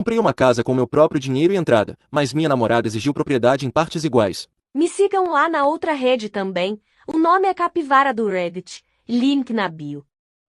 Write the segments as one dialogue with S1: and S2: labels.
S1: Comprei uma casa com meu próprio dinheiro e entrada, mas minha namorada exigiu propriedade em partes iguais.
S2: Me sigam lá na outra rede também. O nome é Capivara do Reddit. Link na bio.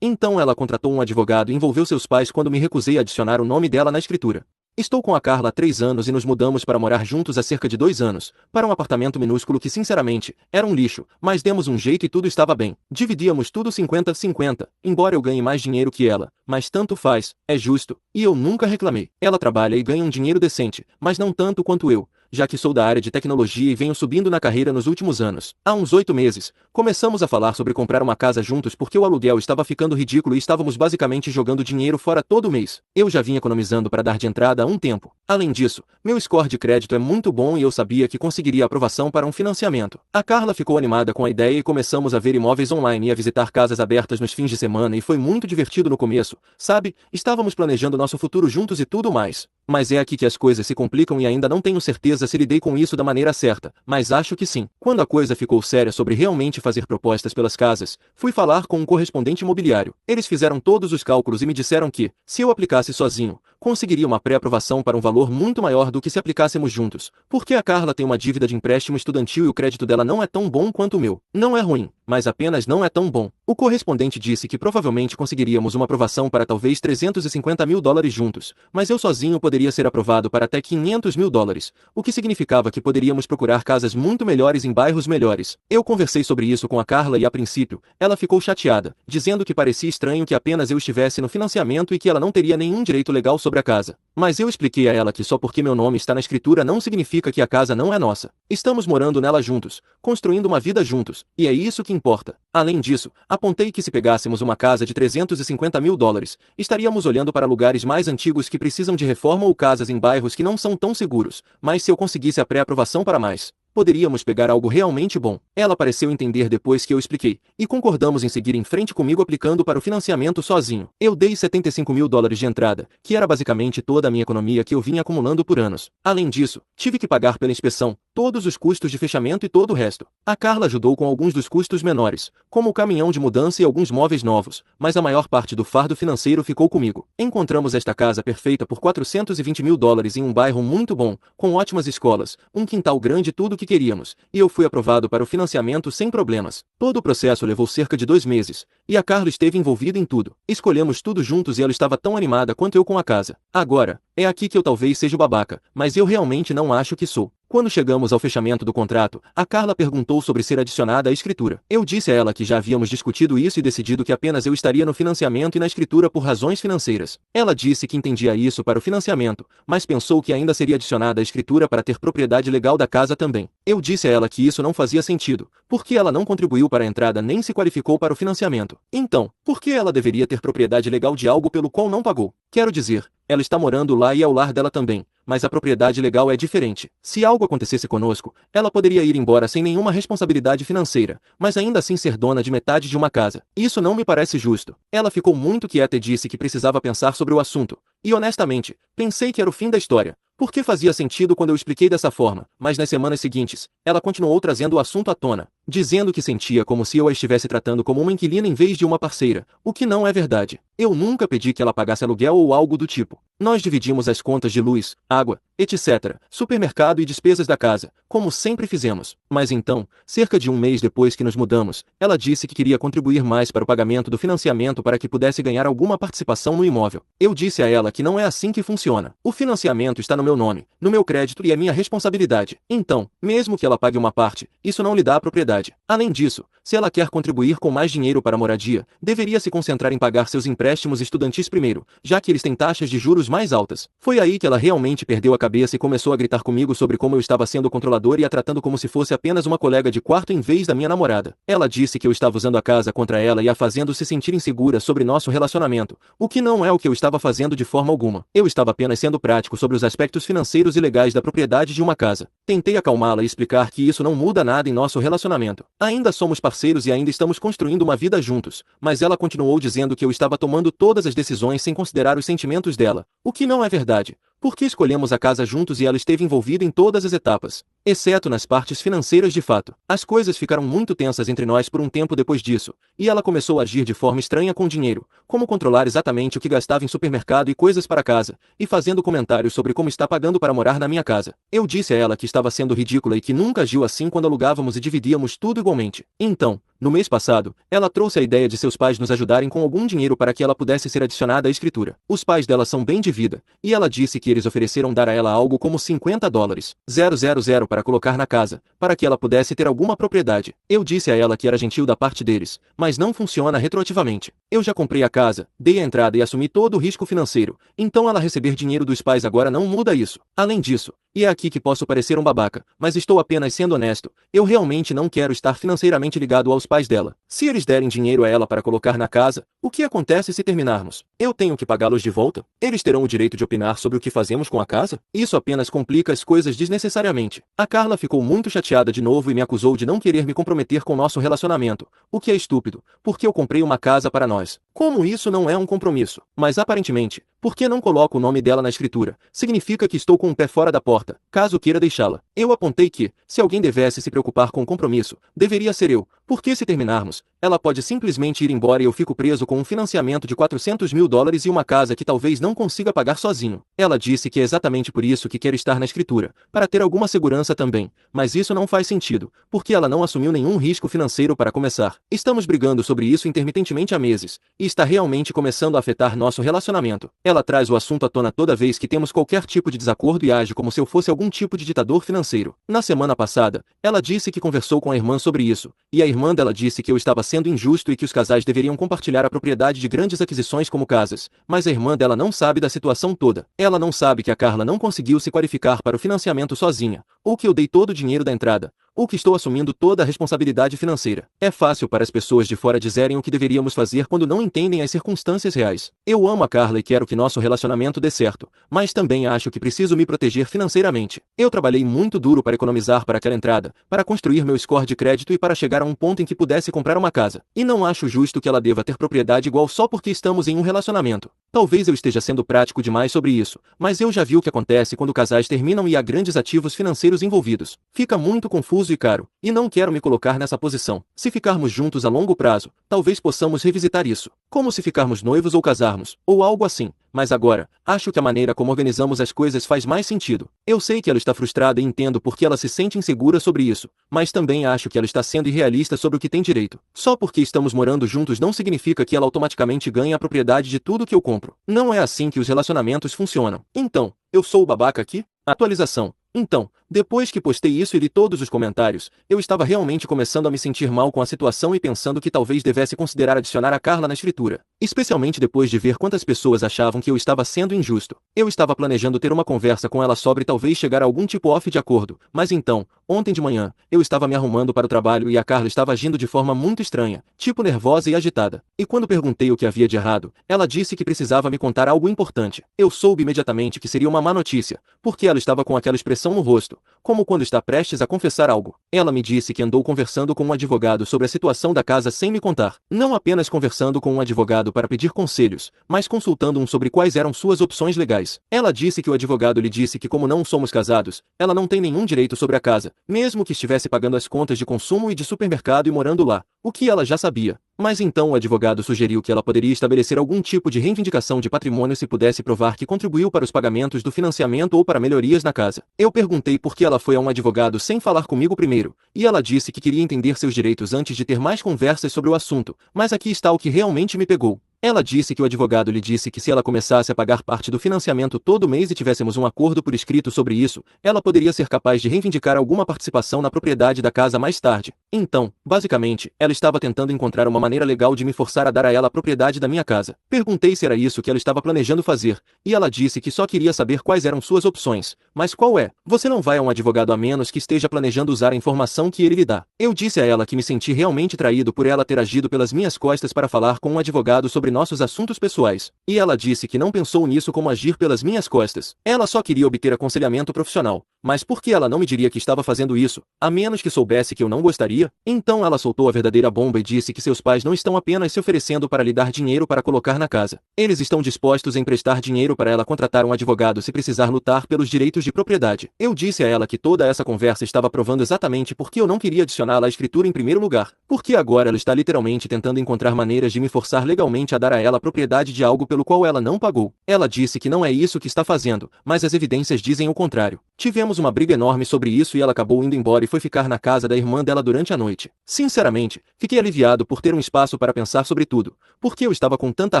S1: Então ela contratou um advogado e envolveu seus pais quando me recusei a adicionar o nome dela na escritura. Estou com a Carla há 3 anos e nos mudamos para morar juntos há cerca de 2 anos, para um apartamento minúsculo que sinceramente, era um lixo, mas demos um jeito e tudo estava bem. Dividíamos tudo 50-50, embora eu ganhe mais dinheiro que ela, mas tanto faz, é justo, e eu nunca reclamei. Ela trabalha e ganha um dinheiro decente, mas não tanto quanto eu, já que sou da área de tecnologia e venho subindo na carreira nos últimos anos. Há uns 8 meses, começamos a falar sobre comprar uma casa juntos porque o aluguel estava ficando ridículo e estávamos basicamente jogando dinheiro fora todo mês. Eu já vinha economizando para dar de entrada há um tempo. Além disso, meu score de crédito é muito bom e eu sabia que conseguiria aprovação para um financiamento. A Carla ficou animada com a ideia e começamos a ver imóveis online e a visitar casas abertas nos fins de semana e foi muito divertido no começo, sabe? Estávamos planejando nosso futuro juntos e tudo mais. Mas é aqui que as coisas se complicam e ainda não tenho certeza se lidei com isso da maneira certa, mas acho que sim. Quando a coisa ficou séria sobre realmente fazer propostas pelas casas, fui falar com um correspondente imobiliário. Eles fizeram todos os cálculos e me disseram que, se eu aplicasse sozinho, conseguiria uma pré-aprovação para um valor muito maior do que se aplicássemos juntos, porque a Carla tem uma dívida de empréstimo estudantil e o crédito dela não é tão bom quanto o meu. Não é ruim, mas apenas não é tão bom. O correspondente disse que provavelmente conseguiríamos uma aprovação para talvez $350.000 juntos, mas eu sozinho poderia ser aprovado para até $500.000, o que significava que poderíamos procurar casas muito melhores em bairros melhores. Eu conversei sobre isso com a Carla e a princípio, ela ficou chateada, dizendo que parecia estranho que apenas eu estivesse no financiamento e que ela não teria nenhum direito legal sobre a casa. Mas eu expliquei a ela que só porque meu nome está na escritura não significa que a casa não é nossa. Estamos morando nela juntos, construindo uma vida juntos, e é isso que importa. Além disso, apontei que se pegássemos uma casa de $350.000, estaríamos olhando para lugares mais antigos que precisam de reforma ou casas em bairros que não são tão seguros, mas se eu conseguisse a pré-aprovação para mais, poderíamos pegar algo realmente bom. Ela pareceu entender depois que eu expliquei, e concordamos em seguir em frente comigo aplicando para o financiamento sozinho. Eu dei $75.000 de entrada, que era basicamente toda a minha economia que eu vinha acumulando por anos. Além disso, tive que pagar pela inspeção, todos os custos de fechamento e todo o resto. A Carla ajudou com alguns dos custos menores, como o caminhão de mudança e alguns móveis novos, mas a maior parte do fardo financeiro ficou comigo. Encontramos esta casa perfeita por $420.000 em um bairro muito bom, com ótimas escolas, um quintal grande e tudo o que queríamos, e eu fui aprovado para o financiamento sem problemas. Todo o processo levou cerca de 2 meses, e a Carla esteve envolvida em tudo. Escolhemos tudo juntos e ela estava tão animada quanto eu com a casa. Agora, é aqui que eu talvez seja o babaca, mas eu realmente não acho que sou. Quando chegamos ao fechamento do contrato, a Carla perguntou sobre ser adicionada à escritura. Eu disse a ela que já havíamos discutido isso e decidido que apenas eu estaria no financiamento e na escritura por razões financeiras. Ela disse que entendia isso para o financiamento, mas pensou que ainda seria adicionada à escritura para ter propriedade legal da casa também. Eu disse a ela que isso não fazia sentido, porque ela não contribuiu para a entrada nem se qualificou para o financiamento. Então, por que ela deveria ter propriedade legal de algo pelo qual não pagou? Quero dizer, ela está morando lá e é o lar dela também, mas a propriedade legal é diferente. Se algo acontecesse conosco, ela poderia ir embora sem nenhuma responsabilidade financeira, mas ainda assim ser dona de metade de uma casa. Isso não me parece justo. Ela ficou muito quieta e disse que precisava pensar sobre o assunto. E honestamente, pensei que era o fim da história, porque fazia sentido quando eu expliquei dessa forma, mas nas semanas seguintes, ela continuou trazendo o assunto à tona, dizendo que sentia como se eu a estivesse tratando como uma inquilina em vez de uma parceira, o que não é verdade. Eu nunca pedi que ela pagasse aluguel ou algo do tipo. Nós dividimos as contas de luz, água, etc., supermercado e despesas da casa, como sempre fizemos. Mas então, cerca de um mês depois que nos mudamos, ela disse que queria contribuir mais para o pagamento do financiamento para que pudesse ganhar alguma participação no imóvel. Eu disse a ela que não é assim que funciona. O financiamento está no meu nome, no meu crédito e é minha responsabilidade. Então, mesmo que ela pague uma parte, isso não lhe dá a propriedade. Além disso, se ela quer contribuir com mais dinheiro para a moradia, deveria se concentrar em pagar seus empréstimos estudantis primeiro, já que eles têm taxas de juros mais altas. Foi aí que ela realmente perdeu a cabeça e começou a gritar comigo sobre como eu estava sendo controlador e a tratando como se fosse apenas uma colega de quarto em vez da minha namorada. Ela disse que eu estava usando a casa contra ela e a fazendo se sentir insegura sobre nosso relacionamento, o que não é o que eu estava fazendo de forma alguma. Eu estava apenas sendo prático sobre os aspectos financeiros e legais da propriedade de uma casa. Tentei acalmá-la e explicar que isso não muda nada em nosso relacionamento. Ainda somos parceiros e ainda estamos construindo uma vida juntos, mas ela continuou dizendo que eu estava tomando todas as decisões sem considerar os sentimentos dela, o que não é verdade, porque escolhemos a casa juntos e ela esteve envolvida em todas as etapas. exceto nas partes financeiras de fato. As coisas ficaram muito tensas entre nós por um tempo depois disso, e ela começou a agir de forma estranha com o dinheiro, como controlar exatamente o que gastava em supermercado e coisas para casa, e fazendo comentários sobre como está pagando para morar na minha casa. Eu disse a ela que estava sendo ridícula e que nunca agiu assim quando alugávamos e dividíamos tudo igualmente. Então, no mês passado, ela trouxe a ideia de seus pais nos ajudarem com algum dinheiro para que ela pudesse ser adicionada à escritura. Os pais dela são bem de vida, e ela disse que eles ofereceram dar a ela algo como $50,000 para colocar na casa, para que ela pudesse ter alguma propriedade. Eu disse a ela que era gentil da parte deles, mas não funciona retroativamente. Eu já comprei a casa, dei a entrada e assumi todo o risco financeiro, então ela receber dinheiro dos pais agora não muda isso. Além disso, e é aqui que posso parecer um babaca, mas estou apenas sendo honesto, eu realmente não quero estar financeiramente ligado aos pais dela. Se eles derem dinheiro a ela para colocar na casa, o que acontece se terminarmos? Eu tenho que pagá-los de volta? Eles terão o direito de opinar sobre o que fazemos com a casa? Isso apenas complica as coisas desnecessariamente. A Carla ficou muito chateada de novo e me acusou de não querer me comprometer com nosso relacionamento, o que é estúpido, porque eu comprei uma casa para nós. Como isso não é um compromisso? Mas aparentemente, porque não coloco o nome dela na escritura, significa que estou com um pé fora da porta, caso queira deixá-la. Eu apontei que, se alguém devesse se preocupar com o compromisso, deveria ser eu, porque se terminarmos, ela pode simplesmente ir embora e eu fico preso com um financiamento de $400.000 e uma casa que talvez não consiga pagar sozinho. Ela disse que é exatamente por isso que quer estar na escritura, para ter alguma segurança também, mas isso não faz sentido, porque ela não assumiu nenhum risco financeiro para começar. Estamos brigando sobre isso intermitentemente há meses, e está realmente começando a afetar nosso relacionamento. Ela traz o assunto à tona toda vez que temos qualquer tipo de desacordo e age como se eu fosse algum tipo de ditador financeiro. Na semana passada, ela disse que conversou com a irmã sobre isso, e a irmã dela disse que eu estava sendo injusto e que os casais deveriam compartilhar a propriedade de grandes aquisições como casas, mas a irmã dela não sabe da situação toda. Ela não sabe que a Carla não conseguiu se qualificar para o financiamento sozinha, ou que eu dei todo o dinheiro da entrada, ou que estou assumindo toda a responsabilidade financeira. É fácil para as pessoas de fora dizerem o que deveríamos fazer quando não entendem as circunstâncias reais. Eu amo a Carla e quero que nosso relacionamento dê certo, mas também acho que preciso me proteger financeiramente. Eu trabalhei muito duro para economizar para aquela entrada, para construir meu score de crédito e para chegar a um ponto em que pudesse comprar uma casa. E não acho justo que ela deva ter propriedade igual só porque estamos em um relacionamento. Talvez eu esteja sendo prático demais sobre isso, mas eu já vi o que acontece quando casais terminam e há grandes ativos financeiros envolvidos. Fica muito confuso e caro, e não quero me colocar nessa posição. Se ficarmos juntos a longo prazo, talvez possamos revisitar isso, como se ficarmos noivos ou casarmos, ou algo assim. Mas agora, acho que a maneira como organizamos as coisas faz mais sentido. Eu sei que ela está frustrada e entendo por que ela se sente insegura sobre isso, mas também acho que ela está sendo irrealista sobre o que tem direito. Só porque estamos morando juntos não significa que ela automaticamente ganhe a propriedade de tudo que eu compro. Não é assim que os relacionamentos funcionam. Então, eu sou o babaca aqui? Atualização. Então, depois que postei isso e li todos os comentários, eu estava realmente começando a me sentir mal com a situação e pensando que talvez devesse considerar adicionar a Carla na escritura. Especialmente depois de ver quantas pessoas achavam que eu estava sendo injusto. Eu estava planejando ter uma conversa com ela sobre talvez chegar a algum tipo off de acordo, mas então, ontem de manhã, eu estava me arrumando para o trabalho e a Carla estava agindo de forma muito estranha, tipo nervosa e agitada. E quando perguntei o que havia de errado, ela disse que precisava me contar algo importante. Eu soube imediatamente que seria uma má notícia, porque ela estava com aquela expressão no rosto, como quando está prestes a confessar algo. Ela me disse que andou conversando com um advogado sobre a situação da casa sem me contar. Não apenas conversando com um advogado para pedir conselhos, mas consultando um sobre quais eram suas opções legais. Ela disse que o advogado lhe disse que como não somos casados, ela não tem nenhum direito sobre a casa, mesmo que estivesse pagando as contas de consumo e de supermercado e morando lá, o que ela já sabia. Mas então o advogado sugeriu que ela poderia estabelecer algum tipo de reivindicação de patrimônio se pudesse provar que contribuiu para os pagamentos do financiamento ou para melhorias na casa. Eu perguntei por que ela foi a um advogado sem falar comigo primeiro, e ela disse que queria entender seus direitos antes de ter mais conversas sobre o assunto, mas aqui está o que realmente me pegou. Ela disse que o advogado lhe disse que se ela começasse a pagar parte do financiamento todo mês e tivéssemos um acordo por escrito sobre isso, ela poderia ser capaz de reivindicar alguma participação na propriedade da casa mais tarde. Então, basicamente, ela estava tentando encontrar uma maneira legal de me forçar a dar a ela a propriedade da minha casa. Perguntei se era isso que ela estava planejando fazer, e ela disse que só queria saber quais eram suas opções. Mas qual é? Você não vai a um advogado a menos que esteja planejando usar a informação que ele lhe dá. Eu disse a ela que me senti realmente traído por ela ter agido pelas minhas costas para falar com um advogado sobre nossos assuntos pessoais. E ela disse que não pensou nisso como agir pelas minhas costas. Ela só queria obter aconselhamento profissional. Mas por que ela não me diria que estava fazendo isso, a menos que soubesse que eu não gostaria? Então ela soltou a verdadeira bomba e disse que seus pais não estão apenas se oferecendo para lhe dar dinheiro para colocar na casa. Eles estão dispostos a emprestar dinheiro para ela contratar um advogado se precisar lutar pelos direitos de propriedade. Eu disse a ela que toda essa conversa estava provando exatamente porque eu não queria adicioná-la à escritura em primeiro lugar. Porque agora ela está literalmente tentando encontrar maneiras de me forçar legalmente a dar a ela a propriedade de algo pelo qual ela não pagou. Ela disse que não é isso que está fazendo, mas as evidências dizem o contrário. Tivemos uma briga enorme sobre isso e ela acabou indo embora e foi ficar na casa da irmã dela durante a noite. Sinceramente, fiquei aliviado por ter um espaço para pensar sobre tudo, porque eu estava com tanta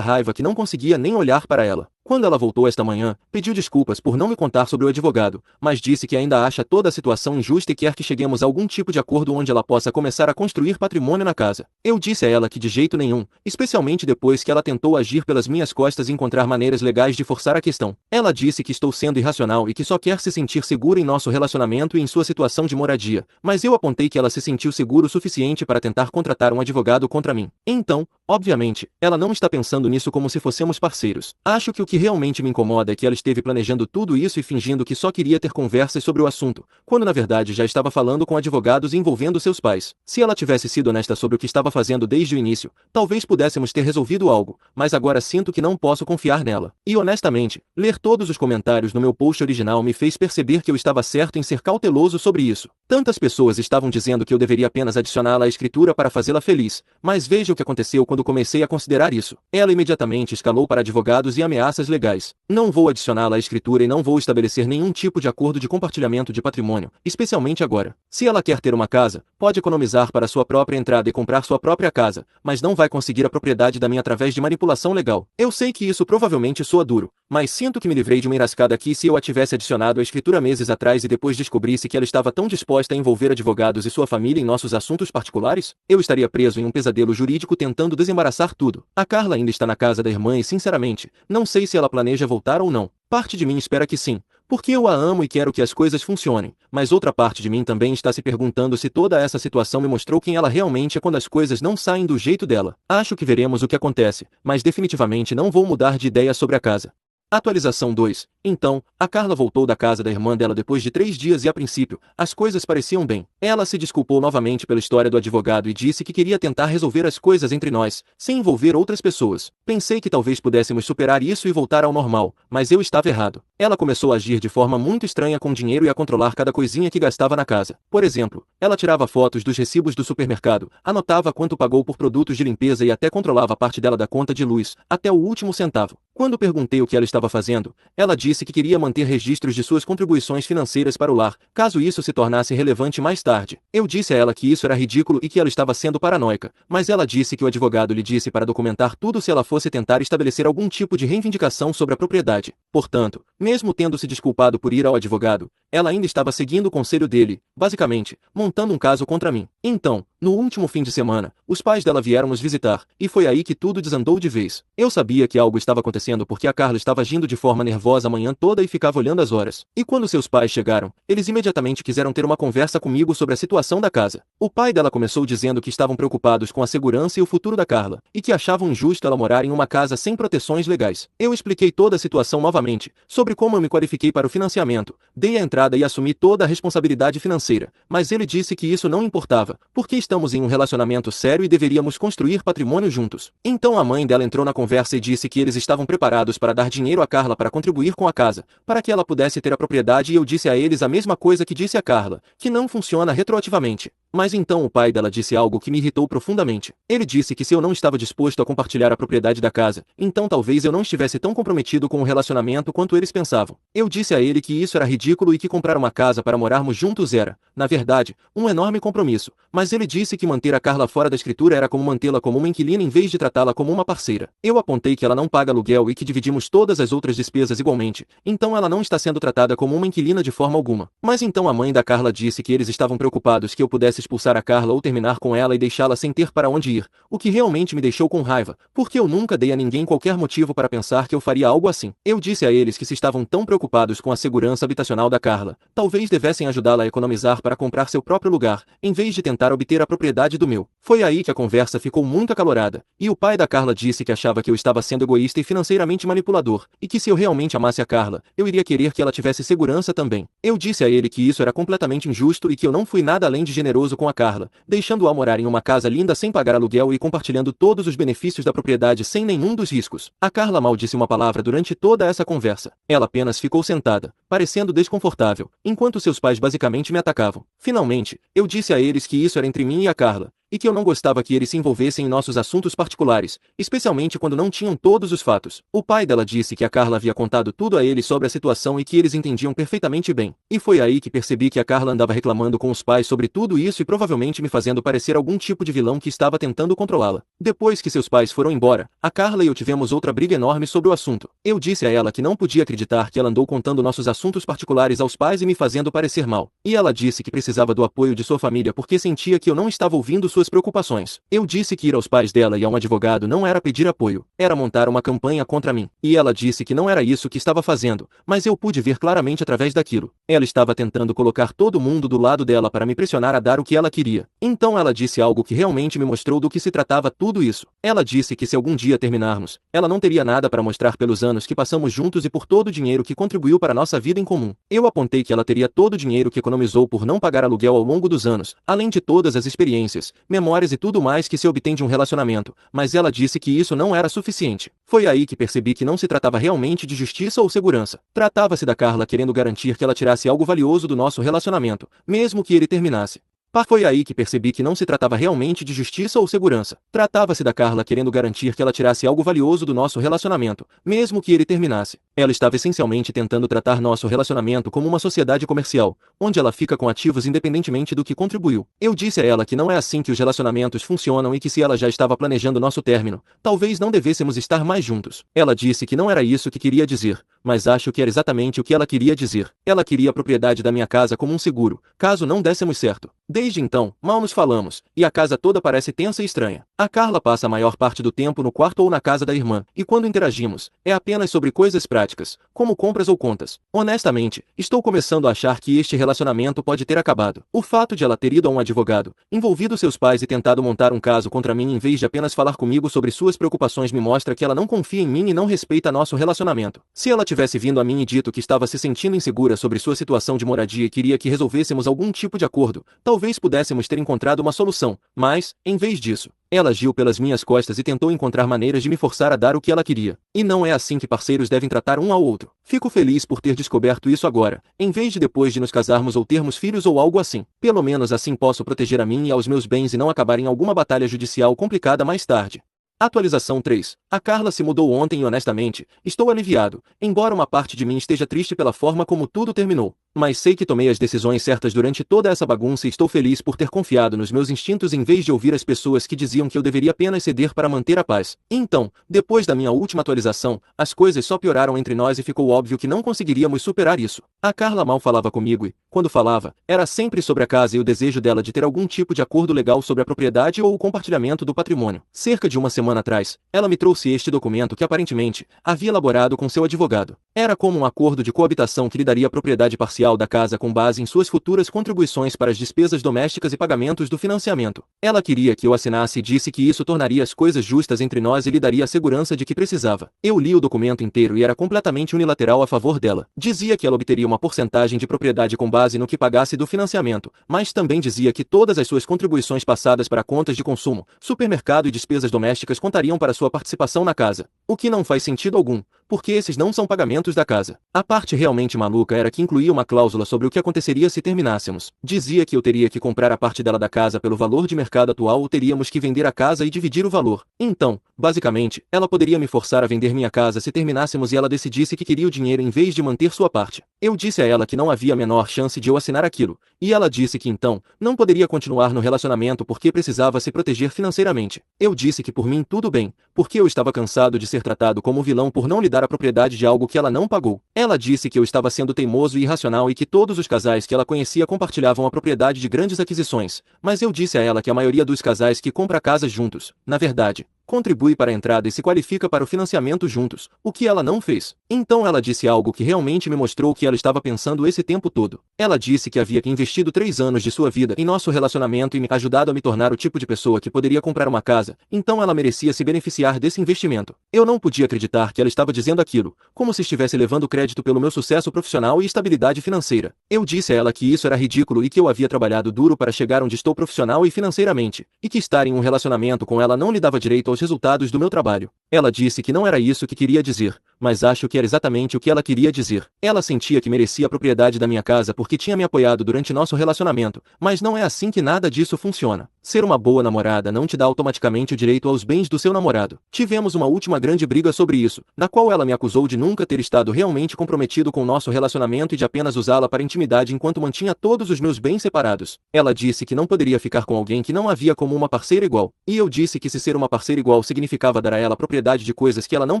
S1: raiva que não conseguia nem olhar para ela. Quando ela voltou esta manhã, pediu desculpas por não me contar sobre o advogado, mas disse que ainda acha toda a situação injusta e quer que cheguemos a algum tipo de acordo onde ela possa começar a construir patrimônio na casa. Eu disse a ela que de jeito nenhum, especialmente depois que ela tentou agir pelas minhas costas e encontrar maneiras legais de forçar a questão. Ela disse que estou sendo irracional e que só quer se sentir segura em nosso relacionamento e em sua situação de moradia, mas eu apontei que ela se sentiu seguro o suficiente para tentar contratar um advogado contra mim. Então, obviamente, ela não está pensando nisso como se fossemos parceiros. Acho que o que realmente me incomoda é que ela esteve planejando tudo isso e fingindo que só queria ter conversas sobre o assunto, quando na verdade já estava falando com advogados envolvendo seus pais. Se ela tivesse sido honesta sobre o que estava fazendo desde o início, talvez pudéssemos ter resolvido algo, mas agora sinto que não posso confiar nela. E honestamente, ler todos os comentários no meu post original me fez perceber que eu estava certo em ser cauteloso sobre isso. Tantas pessoas estavam dizendo que eu deveria apenas adicioná-la à escritura para fazê-la feliz, mas veja o que aconteceu quando comecei a considerar isso. Ela imediatamente escalou para advogados e ameaças legais. Não vou adicioná-la à escritura e não vou estabelecer nenhum tipo de acordo de compartilhamento de patrimônio, especialmente agora. Se ela quer ter uma casa, pode economizar para sua própria entrada e comprar sua própria casa, mas não vai conseguir a propriedade da minha através de manipulação legal. Eu sei que isso provavelmente soa duro, mas sinto que me livrei de uma enrascada aqui se eu a tivesse adicionado à escritura meses atrás e depois descobrisse que ela estava tão disposta a envolver advogados e sua família em nossos assuntos particulares. Eu estaria preso em um pesadelo jurídico tentando desembaraçar tudo. A Carla ainda está na casa da irmã e sinceramente, não sei se ela planeja voltar ou não. Parte de mim espera que sim, porque eu a amo e quero que as coisas funcionem, mas outra parte de mim também está se perguntando se toda essa situação me mostrou quem ela realmente é quando as coisas não saem do jeito dela. Acho que veremos o que acontece, mas definitivamente não vou mudar de ideia sobre a casa. Atualização 2. Então, a Carla voltou da casa da irmã dela depois de 3 dias e a princípio, as coisas pareciam bem. Ela se desculpou novamente pela história do advogado e disse que queria tentar resolver as coisas entre nós, sem envolver outras pessoas. Pensei que talvez pudéssemos superar isso e voltar ao normal, mas eu estava errado. Ela começou a agir de forma muito estranha com dinheiro e a controlar cada coisinha que gastava na casa. Por exemplo, ela tirava fotos dos recibos do supermercado, anotava quanto pagou por produtos de limpeza e até controlava parte dela da conta de luz, até o último centavo. Quando perguntei o que ela estava fazendo, ela disse que queria manter registros de suas contribuições financeiras para o lar, caso isso se tornasse relevante mais tarde. Eu disse a ela que isso era ridículo e que ela estava sendo paranoica, mas ela disse que o advogado lhe disse para documentar tudo se ela fosse tentar estabelecer algum tipo de reivindicação sobre a propriedade. Portanto, mesmo tendo se desculpado por ir ao advogado, ela ainda estava seguindo o conselho dele, basicamente, montando um caso contra mim. Então, no último fim de semana, os pais dela vieram nos visitar, e foi aí que tudo desandou de vez. Eu sabia que algo estava acontecendo porque a Carla estava agindo de forma nervosa a manhã toda e ficava olhando as horas. E quando seus pais chegaram, eles imediatamente quiseram ter uma conversa comigo sobre a situação da casa. O pai dela começou dizendo que estavam preocupados com a segurança e o futuro da Carla, e que achavam injusto ela morar em uma casa sem proteções legais. Eu expliquei toda a situação novamente, sobre como eu me qualifiquei para o financiamento, dei a entrada e assumi toda a responsabilidade financeira, mas ele disse que isso não importava, porque estamos em um relacionamento sério e deveríamos construir patrimônio juntos. Então a mãe dela entrou na conversa e disse que eles estavam preparados para dar dinheiro a Carla para contribuir com a casa, para que ela pudesse ter a propriedade e eu disse a eles a mesma coisa que disse a Carla, que não funciona retroativamente. Mas então o pai dela disse algo que me irritou profundamente. Ele disse que se eu não estava disposto a compartilhar a propriedade da casa, então talvez eu não estivesse tão comprometido com o relacionamento quanto eles pensavam. Eu disse a ele que isso era ridículo e que comprar uma casa para morarmos juntos era, na verdade, um enorme compromisso, mas ele disse que manter a Carla fora da escritura era como mantê-la como uma inquilina em vez de tratá-la como uma parceira. Eu apontei que ela não paga aluguel e que dividimos todas as outras despesas igualmente, então ela não está sendo tratada como uma inquilina de forma alguma. Mas então a mãe da Carla disse que eles estavam preocupados que eu pudesse expulsar a Carla ou terminar com ela e deixá-la sem ter para onde ir, o que realmente me deixou com raiva, porque eu nunca dei a ninguém qualquer motivo para pensar que eu faria algo assim. Eu disse a eles que se estavam tão preocupados com a segurança habitacional da Carla, Carla, talvez devessem ajudá-la a economizar para comprar seu próprio lugar, em vez de tentar obter a propriedade do meu. Foi aí que a conversa ficou muito acalorada, e o pai da Carla disse que achava que eu estava sendo egoísta e financeiramente manipulador, e que se eu realmente amasse a Carla, eu iria querer que ela tivesse segurança também. Eu disse a ele que isso era completamente injusto e que eu não fui nada além de generoso com a Carla, deixando-a morar em uma casa linda sem pagar aluguel e compartilhando todos os benefícios da propriedade sem nenhum dos riscos. A Carla mal disse uma palavra durante toda essa conversa. Ela apenas ficou sentada, parecendo desconfortável, enquanto seus pais basicamente me atacavam. Finalmente, eu disse a eles que isso era entre mim e a Carla, e que eu não gostava que eles se envolvessem em nossos assuntos particulares, especialmente quando não tinham todos os fatos. O pai dela disse que a Carla havia contado tudo a eles sobre a situação e que eles entendiam perfeitamente bem. E foi aí que percebi que a Carla andava reclamando com os pais sobre tudo isso e provavelmente me fazendo parecer algum tipo de vilão que estava tentando controlá-la. Depois que seus pais foram embora, a Carla e eu tivemos outra briga enorme sobre o assunto. Eu disse a ela que não podia acreditar que ela andou contando nossos assuntos particulares aos pais e me fazendo parecer mal. E ela disse que precisava do apoio de sua família porque sentia que eu não estava ouvindo suas preocupações. Eu disse que ir aos pais dela e a um advogado não era pedir apoio, era montar uma campanha contra mim. E ela disse que não era isso que estava fazendo, mas eu pude ver claramente através daquilo. Ela estava tentando colocar todo mundo do lado dela para me pressionar a dar o que ela queria. Então ela disse algo que realmente me mostrou do que se tratava tudo isso. Ela disse que se algum dia terminarmos, ela não teria nada para mostrar pelos anos que passamos juntos e por todo o dinheiro que contribuiu para nossa vida em comum. Eu apontei que ela teria todo o dinheiro que economizou por não pagar aluguel ao longo dos anos, além de todas as experiências, memórias e tudo mais que se obtém de um relacionamento, mas ela disse que isso não era suficiente. Foi aí que percebi que não se tratava realmente de justiça ou segurança. Tratava-se da Carla querendo garantir que ela tirasse algo valioso do nosso relacionamento, mesmo que ele terminasse. Foi aí que percebi que não se tratava realmente de justiça ou segurança. Tratava-se da Carla querendo garantir que ela tirasse algo valioso do nosso relacionamento, mesmo que ele terminasse. Ela estava essencialmente tentando tratar nosso relacionamento como uma sociedade comercial, onde ela fica com ativos independentemente do que contribuiu. Eu disse a ela que não é assim que os relacionamentos funcionam e que se ela já estava planejando nosso término, talvez não devêssemos estar mais juntos. Ela disse que não era isso que queria dizer, mas acho que era exatamente o que ela queria dizer. Ela queria a propriedade da minha casa como um seguro, caso não dessemos certo. Desde então, mal nos falamos, e a casa toda parece tensa e estranha. A Carla passa a maior parte do tempo no quarto ou na casa da irmã, e quando interagimos, é apenas sobre coisas práticas, como compras ou contas. Honestamente, estou começando a achar que este relacionamento pode ter acabado. O fato de ela ter ido a um advogado, envolvido seus pais e tentado montar um caso contra mim em vez de apenas falar comigo sobre suas preocupações me mostra que ela não confia em mim e não respeita nosso relacionamento. Se ela tivesse vindo a mim e dito que estava se sentindo insegura sobre sua situação de moradia e queria que resolvêssemos algum tipo de acordo, talvez pudéssemos ter encontrado uma solução, mas, em vez disso, ela agiu pelas minhas costas e tentou encontrar maneiras de me forçar a dar o que ela queria. E não é assim que parceiros devem tratar um ao outro. Fico feliz por ter descoberto isso agora, em vez de depois de nos casarmos ou termos filhos ou algo assim. Pelo menos assim posso proteger a mim e aos meus bens e não acabar em alguma batalha judicial complicada mais tarde. Atualização 3. A Carla se mudou ontem e honestamente, estou aliviado, embora uma parte de mim esteja triste pela forma como tudo terminou. Mas sei que tomei as decisões certas durante toda essa bagunça e estou feliz por ter confiado nos meus instintos em vez de ouvir as pessoas que diziam que eu deveria apenas ceder para manter a paz. Então, depois da minha última atualização, as coisas só pioraram entre nós e ficou óbvio que não conseguiríamos superar isso. A Carla mal falava comigo e, quando falava, era sempre sobre a casa e o desejo dela de ter algum tipo de acordo legal sobre a propriedade ou o compartilhamento do patrimônio. Cerca de uma semana atrás, ela me trouxe este documento que aparentemente havia elaborado com seu advogado. Era como um acordo de coabitação que lhe daria a propriedade parcial da casa com base em suas futuras contribuições para as despesas domésticas e pagamentos do financiamento. Ela queria que eu assinasse e disse que isso tornaria as coisas justas entre nós e lhe daria a segurança de que precisava. Eu li o documento inteiro e era completamente unilateral a favor dela. Dizia que ela obteria uma porcentagem de propriedade com base no que pagasse do financiamento, mas também dizia que todas as suas contribuições passadas para contas de consumo, supermercado e despesas domésticas contariam para sua participação na casa. O que não faz sentido algum, porque esses não são pagamentos da casa. A parte realmente maluca era que incluía uma cláusula sobre o que aconteceria se terminássemos. Dizia que eu teria que comprar a parte dela da casa pelo valor de mercado atual ou teríamos que vender a casa e dividir o valor. Então, basicamente, ela poderia me forçar a vender minha casa se terminássemos e ela decidisse que queria o dinheiro em vez de manter sua parte. Eu disse a ela que não havia a menor chance de eu assinar aquilo, e ela disse que então, não poderia continuar no relacionamento porque precisava se proteger financeiramente. Eu disse que por mim tudo bem, porque eu estava cansado de ser tratado como vilão por não lhe dar a propriedade de algo que ela não pagou. Ela disse que eu estava sendo teimoso e irracional e que todos os casais que ela conhecia compartilhavam a propriedade de grandes aquisições, mas eu disse a ela que a maioria dos casais que compra casas juntos, na verdade, contribui para a entrada e se qualifica para o financiamento juntos, o que ela não fez. Então ela disse algo que realmente me mostrou o que ela estava pensando esse tempo todo. Ela disse que havia investido 3 anos de sua vida em nosso relacionamento e me ajudado a me tornar o tipo de pessoa que poderia comprar uma casa, então ela merecia se beneficiar desse investimento. Eu não podia acreditar que ela estava dizendo aquilo, como se estivesse levando crédito pelo meu sucesso profissional e estabilidade financeira. Eu disse a ela que isso era ridículo e que eu havia trabalhado duro para chegar onde estou profissional e financeiramente, e que estar em um relacionamento com ela não lhe dava direito aos resultados do meu trabalho. Ela disse que não era isso que queria dizer, mas acho que era exatamente o que ela queria dizer. Ela sentia que merecia a propriedade da minha casa porque tinha me apoiado durante nosso relacionamento, mas não é assim que nada disso funciona. Ser uma boa namorada não te dá automaticamente o direito aos bens do seu namorado. Tivemos uma última grande briga sobre isso, na qual ela me acusou de nunca ter estado realmente comprometido com nosso relacionamento e de apenas usá-la para intimidade enquanto mantinha todos os meus bens separados. Ela disse que não poderia ficar com alguém que não havia como uma parceira igual, e eu disse que se ser uma parceira igual significava dar a ela a propriedade de coisas que ela não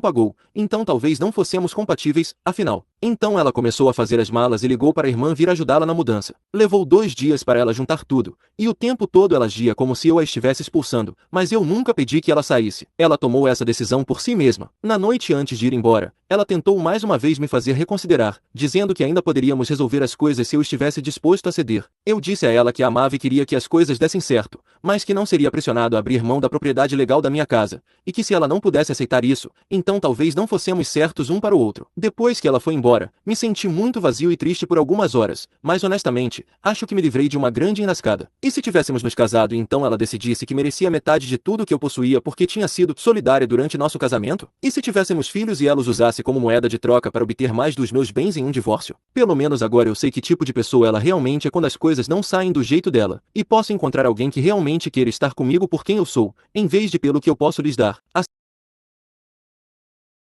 S1: pagou, então talvez não fossemos compatíveis, afinal. Então ela começou a fazer as malas e ligou para a irmã vir ajudá-la na mudança. Levou 2 dias para ela juntar tudo, e o tempo todo ela agia como se eu a estivesse expulsando, mas eu nunca pedi que ela saísse. Ela tomou essa decisão por si mesma. Na noite antes de ir embora, ela tentou mais uma vez me fazer reconsiderar, dizendo que ainda poderíamos resolver as coisas se eu estivesse disposto a ceder. Eu disse a ela que a amava e queria que as coisas dessem certo, mas que não seria pressionado a abrir mão da propriedade legal da minha casa, e que se ela não pudesse aceitar isso, então talvez não fossemos certos um para o outro. Depois que ela foi embora, me senti muito vazio e triste por algumas horas, mas honestamente, acho que me livrei de uma grande enrascada. E se tivéssemos nos casado e então ela decidisse que merecia metade de tudo que eu possuía porque tinha sido solidária durante nosso casamento? E se tivéssemos filhos e ela os usasse como moeda de troca para obter mais dos meus bens em um divórcio? Pelo menos agora eu sei que tipo de pessoa ela realmente é quando as coisas não saem do jeito dela, e posso encontrar alguém que realmente queira estar comigo por quem eu sou, em vez de pelo que eu posso lhes dar.